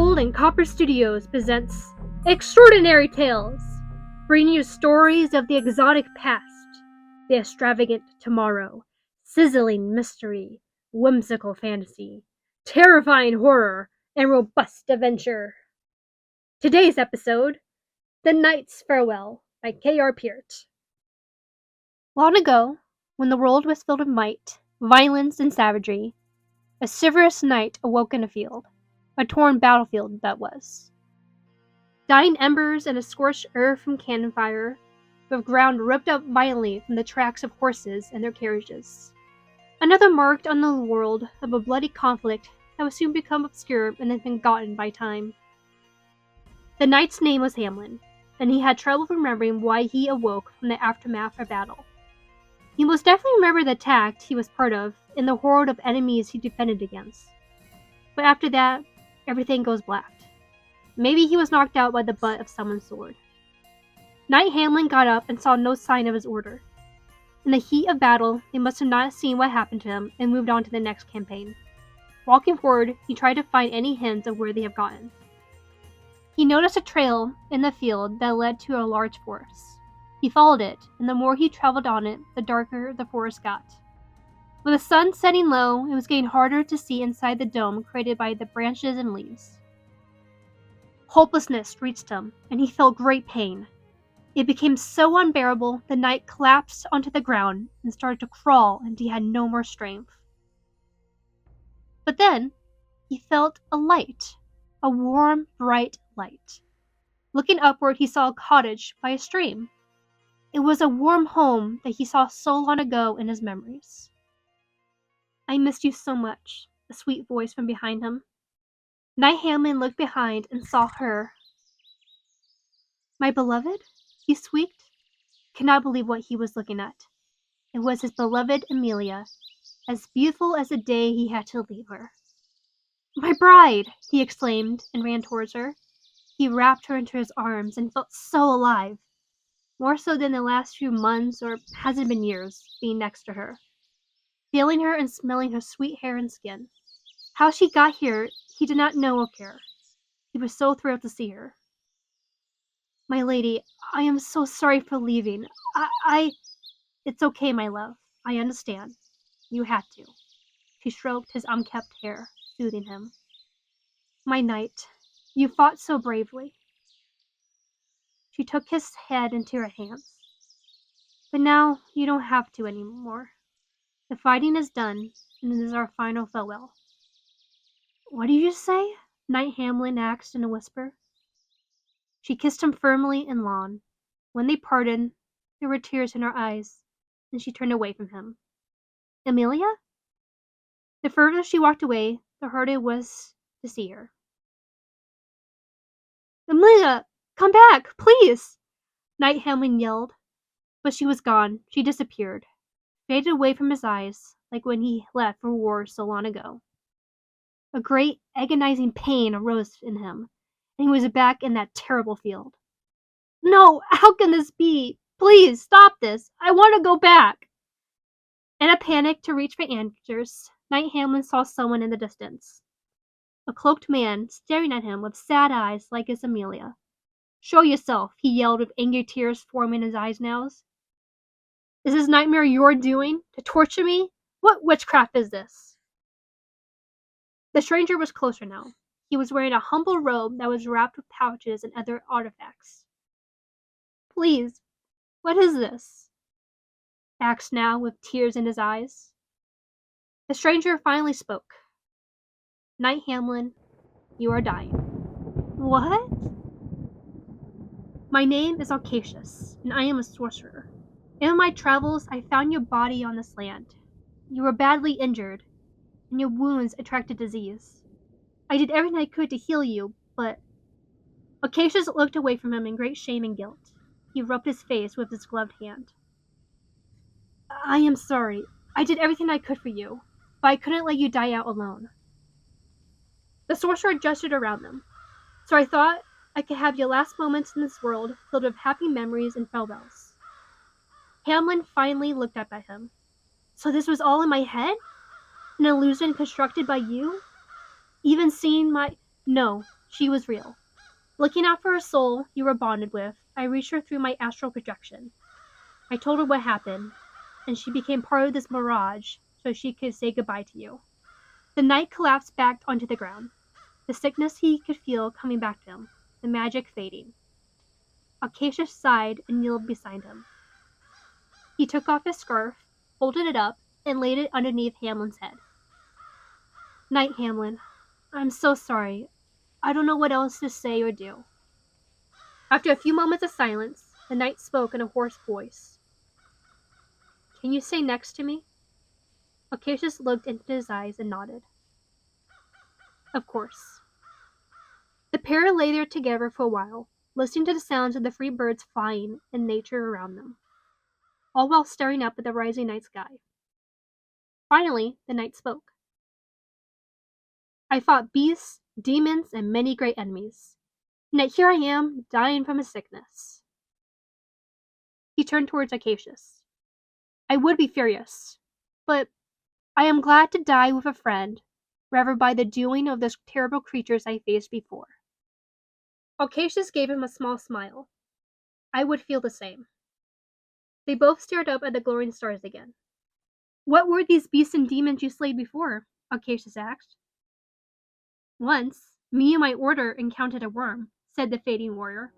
Gold and Copper Studios presents Extraordinary Tales, bringing you stories of the exotic past, the extravagant tomorrow, sizzling mystery, whimsical fantasy, terrifying horror, and robust adventure. Today's episode, The Knight's Farewell by K.R. Peart. Long ago, when the world was filled with might, violence, and savagery, a chivalrous knight awoke in a field. A torn battlefield that was. Dying embers and a scorched earth from cannon fire, with ground ripped up violently from the tracks of horses and their carriages. Another marked on the world of a bloody conflict that would soon become obscure and then forgotten by time. The knight's name was Hamlin, and he had trouble remembering why he awoke from the aftermath of battle. He most definitely remembered the attack he was part of and the horde of enemies he defended against. But after that, everything goes black. Maybe he was knocked out by the butt of someone's sword. Knight Hamlin got up and saw no sign of his order. In the heat of battle, they must have not seen what happened to him and moved on to the next campaign. Walking forward, he tried to find any hints of where they have gotten. He noticed a trail in the field that led to a large forest. He followed it, and the more he traveled on it, the darker the forest got. With the sun setting low, it was getting harder to see inside the dome created by the branches and leaves. Hopelessness reached him, and he felt great pain. It became so unbearable, the knight collapsed onto the ground and started to crawl until he had no more strength. But then, he felt a light, a warm, bright light. Looking upward, he saw a cottage by a stream. It was a warm home that he saw so long ago in his memories. "I missed you so much," a sweet voice from behind him. Knight Hamlin looked behind and saw her. "My beloved?" he squeaked. He could not believe what he was looking at. It was his beloved Amelia, as beautiful as the day he had to leave her. "My bride!" he exclaimed and ran towards her. He wrapped her into his arms and felt so alive, more so than the last few months or has it been years being next to her. Feeling her and smelling her sweet hair and skin. How she got here, he did not know or care. He was so thrilled to see her. "My lady, I am so sorry for leaving. It's okay, my love. I understand. You had to." She stroked his unkempt hair, soothing him. "My knight, you fought so bravely." She took his head into her hands. "But now you don't have to anymore. The fighting is done, and it is our final farewell." "What did you say?" Knight Hamlin asked in a whisper. She kissed him firmly and long. When they parted, there were tears in her eyes, and she turned away from him. "Amelia?" The further she walked away, the harder it was to see her. "Amelia, come back, please!" Knight Hamlin yelled. But she was gone. She disappeared. Faded away from his eyes, like when he left for war so long ago. A great, agonizing pain arose in him, and he was back in that terrible field. "No, how can this be? Please, stop this! I want to go back!" In a panic to reach for answers, Knight Hamlin saw someone in the distance. A cloaked man, staring at him with sad eyes like his Amelia. "Show yourself," he yelled with angry tears forming his eyes now. "Is this nightmare your doing? To torture me? What witchcraft is this?" The stranger was closer now. He was wearing a humble robe that was wrapped with pouches and other artifacts. "Please, what is this?" asked now with tears in his eyes. The stranger finally spoke. "Knight Hamlin, you are dying." "What?" "My name is Alcacius, and I am a sorcerer. In my travels, I found your body on this land. You were badly injured, and your wounds attracted disease. I did everything I could to heal you, but..." Alcacius looked away from him in great shame and guilt. He rubbed his face with his gloved hand. "I am sorry. I did everything I could for you, but I couldn't let you die out alone." The sorcerer gestured around them. "So I thought I could have your last moments in this world filled with happy memories and farewells." Hamlin finally looked up at him. "So this was all in my head? An illusion constructed by you? Even seeing my..." "No, She was real. Looking out for a soul you were bonded with, I reached her through my astral projection. I told her what happened, and she became part of this mirage so she could say goodbye to you. The knight collapsed back onto the ground. The sickness he could feel coming back to him, the magic fading. Acacia sighed and kneeled beside him. He took off his scarf, folded it up, and laid it underneath Hamlin's head. Knight Hamlin, I'm so sorry. I don't know what else to say or do. After a few moments of silence, the knight spoke in a hoarse voice. Can you stay next to me? Acacius looked into his eyes and nodded. Of course. The pair lay there together for a while, listening to the sounds of the free birds flying and nature around them, all while staring up at the rising night sky. Finally, the knight spoke. I fought beasts, demons, and many great enemies, and yet here I am, dying from a sickness. He turned towards Acacius. I would be furious, but I am glad to die with a friend, rather by the doing of those terrible creatures I faced before. Acacius gave him a small smile. I would feel the same. They both stared up at the glowing stars again. What were these beasts and demons you slayed before? Acacius asked. Once, me and my order encountered a worm, said the fading warrior.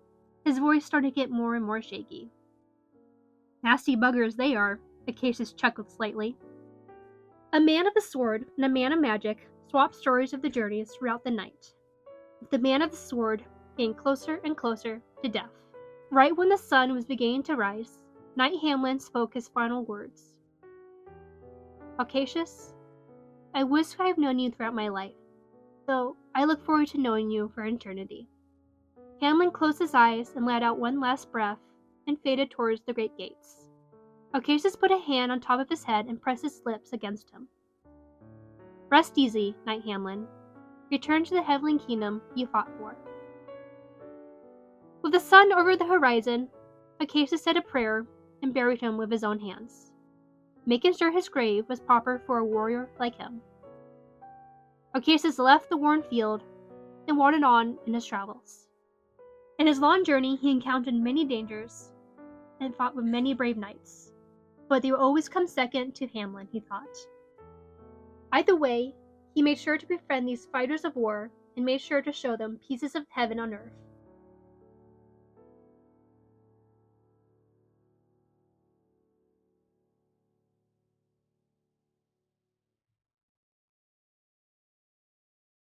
His voice started to get more and more shaky. Nasty buggers they are, Acacius chuckled slightly. A man of the sword and a man of magic swapped stories of the journeys throughout the night, with the man of the sword getting closer and closer to death. Right when the sun was beginning to rise, Knight Hamlin spoke his final words. Acacius, I wish I have known you throughout my life, though I look forward to knowing you for eternity. Hamlin closed his eyes and let out one last breath and faded towards the great gates. Acacius put a hand on top of his head and pressed his lips against him. Rest easy, Knight Hamlin. Return to the heavenly kingdom you fought for. With the sun over the horizon, Acacius said a prayer and buried him with his own hands, making sure his grave was proper for a warrior like him. Acacius left the worn field and wandered on in his travels. In his long journey, he encountered many dangers and fought with many brave knights, but they would always come second to Hamlin, he thought. Either way, he made sure to befriend these fighters of war and made sure to show them pieces of heaven on earth.